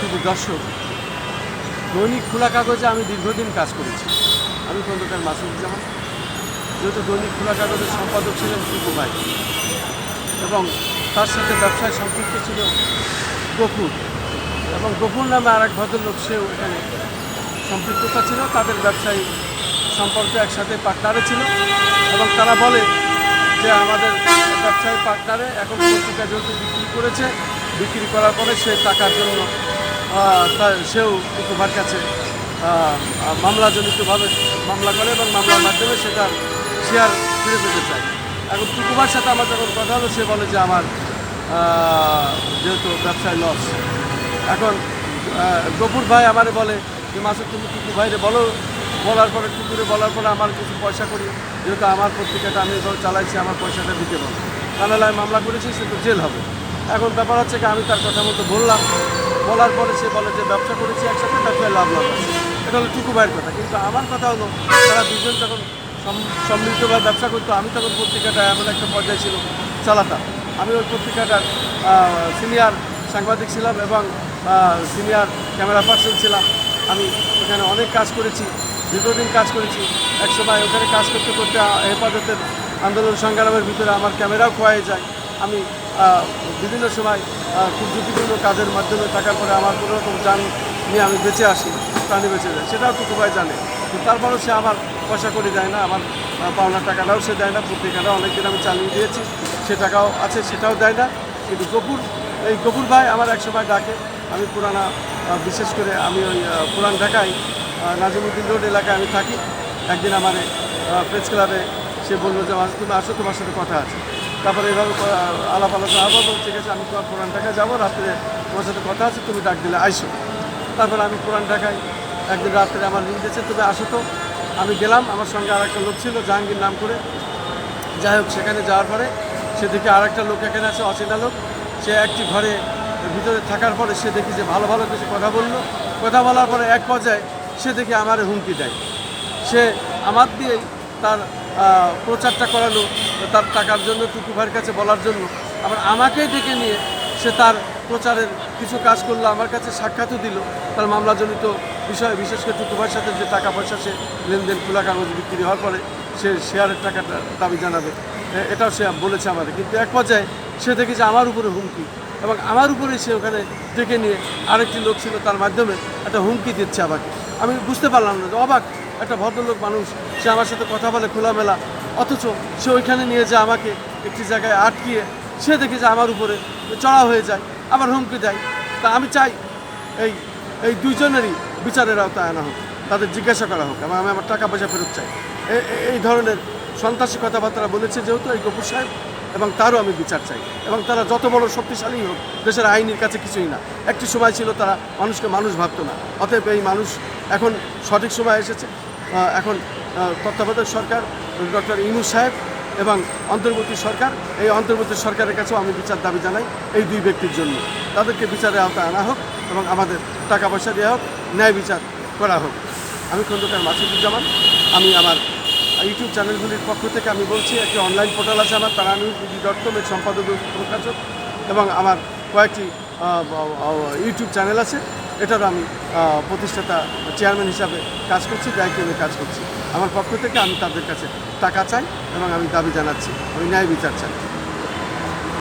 উপস্থিতি দর্শক, দৈনিক খোলা কাগজে আমি দীর্ঘদিন কাজ করেছি। আমি খন্দকার মাসুদুজ্জামান। যেহেতু দৈনিক খোলা কাগজের সম্পাদক ছিলেন টুকু ভাই এবং তার সাথে ব্যবসায় সম্পৃক্ত ছিল গফুর, এবং গফুর নামে আর এক ভদ্রলোক, সেও এখানে সম্পৃক্ততা ছিল। তাদের ব্যবসায়ী সম্পর্কে একসাথে পার্টনারে ছিল এবং তারা বলে যে আমাদের ব্যবসায়ী পার্টনারে এখন পত্রিকা যেহেতু বিক্রি করেছে, বিক্রি করার পরে সে টাকার জন্য সেও টুকুভার কাছে মামলাজনিতভাবে মামলা করে এবং মামলার মাধ্যমে সেটা শেয়ার ফিরে পেতে চায়। এখন টুকুভার সাথে আমার যখন কথা হলো, সে বলে যে আমার যেহেতু ব্যবসায় লস। এখন গফুর ভাই আমারে বলে যে মাসুদ, তুমি টুকু ভাইরে বলো, বলার পরে টুকুরে বলার পরে আমার কিছু পয়সা করি, যেহেতু আমার পত্রিকাটা আমি এভাবে চালাইছি, আমার পয়সাটা দিতে বলো, কানালায় মামলা করেছি, সে তো জেল হবে। এখন ব্যাপার হচ্ছে কি, আমি তার কথা মতো বললাম, বলার পরে সে বলে যে ব্যবসা করেছি একসাথে, ব্যবসায় লাভ আছে। এটা হলো টুকু ভাইয়ের কথা। কিন্তু আমার কথা হলো, তারা দুজন যখন সম্মিলিতভাবে ব্যবসা করতো, আমি তখন পত্রিকাটা এমন একটা পর্যায়ে ছিল চালাতাম। আমি ওই পত্রিকাটার সিনিয়র সাংবাদিক ছিলাম এবং সিনিয়র ক্যামেরা পার্সন ছিলাম। আমি ওখানে অনেক কাজ করেছি, দীর্ঘদিন কাজ করেছি। এক সময় ওখানে কাজ করতে করতে হেফাজতের আন্দোলন সংগ্রামের ভিতরে আমার ক্যামেরাও খোয়াই যায়। আমি বিভিন্ন সময় খুব ঝুঁকিপূর্ণ কাজের মাধ্যমে থাকার পরে আমার কোনো রকম যান নিয়ে আমি বেঁচে আসি, প্রাণী বেঁচে যায়, সেটাও তো সবাই জানে। তো তারপরেও সে আমার পয়সা করে দেয় না, আমার পাওনা টাকাটাও সে দেয় না। পত্রিকাটাও অনেকদিন আমি চালিয়ে দিয়েছি, সে টাকাও আছে, সেটাও দেয় না। কিন্তু গফুর ভাই আমার এক সময় ডাকে, আমি পুরানা, বিশেষ করে আমি ওই পুরান ঢাকায় নাজিমুদ্দিন রোড এলাকায় আমি থাকি। একদিন আমার প্রেস ক্লাবে সে বললো যে তুমি আসো, তোমার সাথে কথা আছে। তারপরে এইভাবে আলাপ আলোচনা বলবো, ঠিক আছে, আমি তোমার পুরান ঢাকায় যাবো, রাত্রে তোমার সাথে কথা আছে, তুমি ডাক দিলে আইসো। তারপরে আমি পুরান ঢাকায় একদিন রাত্রে আমার রিং দিয়েছে, তুমি আসো তো। আমি গেলাম, আমার সঙ্গে আর একটা লোক ছিল জাহাঙ্গীর নাম করে। যাই হোক, সেখানে যাওয়ার পরে সে দেখি আর একটা লোক এখানে আছে, অচেনা লোক। সে একটি ঘরে ভিতরে থাকার পরে সে দেখি যে ভালো ভালো কিছু কথা বললো। কথা বলার পরে এক পর্যায়ে সে দেখি আমার হুমকি দেয়। সে আমার দিয়েই তার প্রচারটা করালো, তার টাকার জন্য টুকু ভাইয়ের কাছে বলার জন্য। আবার আমাকেই ডেকে নিয়ে সে তার প্রচারের কিছু কাজ করলো, আমার কাছে সাক্ষাৎও দিল তার মামলাজনিত বিষয়ে। বিশেষ করে টুকু ভাইয়ের সাথে যে টাকা পয়সা সে লেনদেন, খোলা কাগজ বিক্রি হওয়ার পরে সে শেয়ারের টাকাটা দাবি জানাবে, এটাও সে বলেছে আমাদের। কিন্তু এক পর্যায়ে সে দেখেছে আমার উপরে হুমকি, এবং আমার উপরে সে ওখানে ডেকে নিয়ে আরেকটি লোক ছিল, তার মাধ্যমে একটা হুমকি দিচ্ছে আমাকে। আমি বুঝতে পারলাম না, অবাক একটা ভদ্রলোক মানুষ, সে আমার সাথে কথা বলে খোলামেলা, অথচ সে ওইখানে নিয়ে যায় আমাকে একটি জায়গায় আটকিয়ে সে দেখে যে আমার উপরে চড়া হয়ে যায়, আবার হুমকি দেয়। তা আমি চাই এই দুইজনেরই বিচারের আওতায় আনা হোক, তাদের জিজ্ঞাসা করা হোক, এবং আমি আমার টাকা পয়সা ফেরত চাই। এই ধরনের সন্ত্রাসী কথাবার্তা বলেছে যেহেতু এই গফুর সাহেব, এবং তারও আমি বিচার চাই। এবং তারা যত বড় শক্তিশালী হোক, দেশের আইনের কাছে কিছুই না। একটি সময় ছিল তারা মানুষকে মানুষ ভাবতো না। অতএব এই মানুষ এখন সঠিক সময় এসেছে। এখন তত্ত্বাবধায়ক সরকার ডক্টর ইউনূস সাহেব এবং অন্তর্বর্তী সরকার, এই অন্তর্বর্তী সরকারের কাছেও আমি বিচার দাবি জানাই এই দুই ব্যক্তির জন্য। তাদেরকে বিচারের আওতায় আনা হোক এবং আমাদের টাকা পয়সা দেওয়া হোক, ন্যায় বিচার করা হোক। আমি খন্দকার মাসুদুজ্জামান। আমি আমার ইউটিউব চ্যানেলগুলির পক্ষ থেকে আমি বলছি, একটি অনলাইন পোর্টাল আছে আমার, তারানিউজ.com, এর সম্পাদক প্রকাশক, এবং আমার কয়েকটি ইউটিউব চ্যানেল আছে। এটারও আমি প্রতিষ্ঠাতা চেয়ারম্যান হিসাবে কাজ করছি, দায়িত্বে আমি কাজ করছি। আমার পক্ষ থেকে আমি তাদের কাছে টাকা চাই এবং আমি দাবি জানাচ্ছি, আমি ন্যায় বিচার চাই।